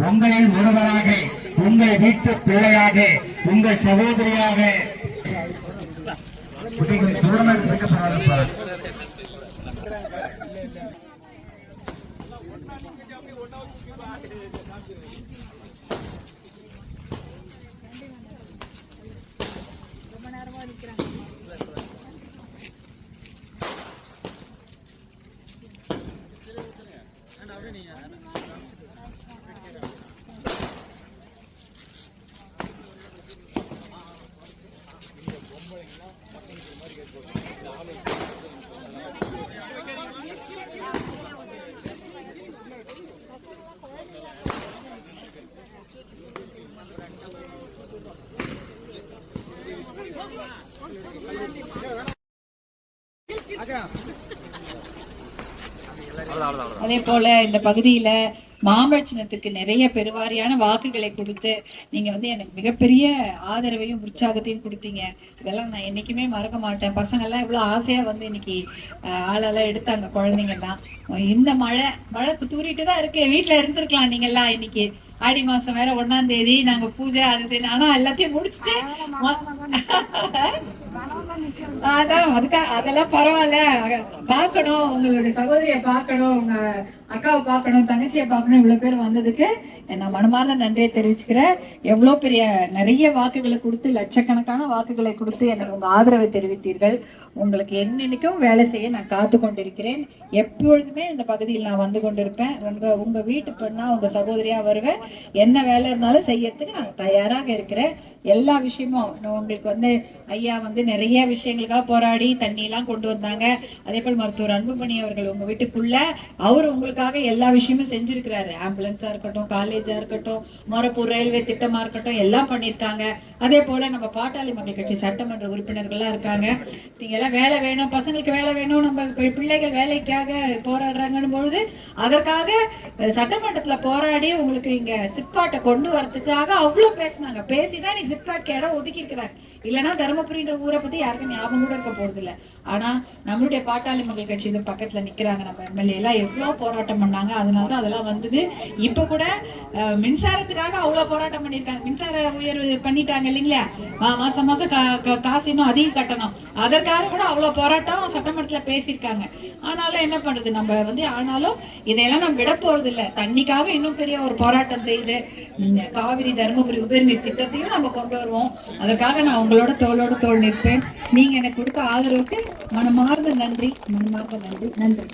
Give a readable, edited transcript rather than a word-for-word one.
உங்களில் ஒருவராக, உங்கள் வீட்டு பிள்ளையாக, உங்கள் சகோதரியாக தூரமாக இருக்கப்படாதப்பா. அதே போல இந்த பகுதியில மாம்பழ சின்னத்துக்கு நிறைய பெருவாரியான வாக்குகளை கொடுத்து நீங்க எனக்கு மிகப்பெரிய ஆதரவையும் உற்சாகத்தையும் கொடுத்தீங்க. இதெல்லாம் நான் என்னைக்குமே மறக்க மாட்டேன். பசங்க எல்லாம் இவ்வளவு ஆசையா இன்னைக்கு ஆளெல்லாம் எடுத்தாங்க. குழந்தைங்க எல்லாம் இந்த மழை தூரிட்டு தான் இருக்கு. வீட்டுல இருந்திருக்கலாம் நீங்க எல்லாம். இன்னைக்கு ஆடி மாசம் வேற 1ஆம் தேதி, நாங்க பூஜை அது ஆனா எல்லாத்தையும் முடிச்சுட்டு அதான் அதெல்லாம் பரவாயில்ல. பாக்கணும், உங்களுடைய சகோதரிய பாக்கணும், உங்க அக்காவை பாக்கணும், தங்கச்சியை பாக்கணும். இவ்வளவு பேர் வந்ததுக்கு நான் மனமார்ந்த நன்றியை தெரிவிச்சுக்கிறேன். எவ்வளவு பெரிய நிறைய வாக்குகளை கொடுத்து, லட்சக்கணக்கான வாக்குகளை கொடுத்து எனக்கு உங்க ஆதரவை தெரிவித்தீர்கள். உங்களுக்கு என்னைக்கும் வேலை செய்ய நான் காத்து கொண்டிருக்கிறேன். எப்பொழுதுமே இந்த பகுதியில் நான் வந்து கொண்டிருப்பேன். உங்க வீட்டு பெண்ணா, உங்க சகோதரியா வருவேன். என்ன வேலை இருந்தாலும் செய்யறதுக்கு நான் தயாராக இருக்கிறேன். எல்லா விஷயமும் உங்களுக்கு ஐயா நிறைய விஷயங்களுக்காக போராடி தண்ணி எல்லாம் கொண்டு வந்தாங்க. அதே போல் மருத்துவர் அன்புமணி அவர்கள் உங்க வீட்டுக்குள்ள அவர் உங்களுக்காக எல்லா விஷயமும் செஞ்சிருக்கிறாரு. ஆம்புலன்ஸா இருக்கட்டும், காலேஜா இருக்கட்டும், மொரப்பூர் ரயில்வே திட்டமா இருக்கட்டும், எல்லாம் பண்ணிருக்காங்க. அதே போல நம்ம பாட்டாளி மக்கள் கட்சி சட்டமன்ற உறுப்பினர்கள்லாம் இருக்காங்க. நீங்க எல்லாம் வேலை வேணும், பசங்களுக்கு வேலை வேணும், நம்ம பிள்ளைகள் வேலைக்காக போராடுறாங்கன்னு பொழுது அதற்காக சட்டமன்றத்துல போராடி உங்களுக்கு இங்க சிப்காட்டை கொண்டு வரதுக்காக அவ்வளவு பேசினாங்க. பேசிதான் நீ சிப்காட்க்கு இடம் ஒதுக்கி இருக்கிறாங்க. இல்லைன்னா தருமபுரின்ற ஊரை பத்தி யாருக்கும் ஞாபகம் கூட இருக்க போறது இல்லை. ஆனா நம்மளுடைய பாட்டாளி மக்கள் கட்சி இந்த பக்கத்துல நிக்கிறாங்க. நம்ம எம்எல்ஏ எல்லாம் எவ்வளவு போராட்டம் பண்ணாங்க. அதனாலதான் அதெல்லாம் வந்தது. இப்ப கூட மின்சாரத்துக்காக அவ்வளவு போராட்டம் பண்ணிருக்காங்க. மின்சார உயர்வு பண்ணிட்டாங்க இல்லைங்களா? மாசம் மாசம் காசு இன்னும் அதிகம் கட்டணும். அதற்காக கூட அவ்வளவு போராட்டம் சட்டமன்றத்துல பேசியிருக்காங்க. ஆனாலும் என்ன பண்றது, நம்ம ஆனாலும் இதையெல்லாம் நம்ம விட போறது இல்லை. தண்ணிக்காக இன்னும் பெரிய ஒரு போராட்டம் செய்து காவிரி தருமபுரி உபரிநீர் திட்டத்தையும் நம்ம கொண்டு வருவோம். அதற்காக நான் உங்களோட தோளோட தோள் நிற்பேன். நீங்க எனக்கு கொடுத்த ஆதரவுக்கு மனமார்ந்த நன்றி. நன்றி.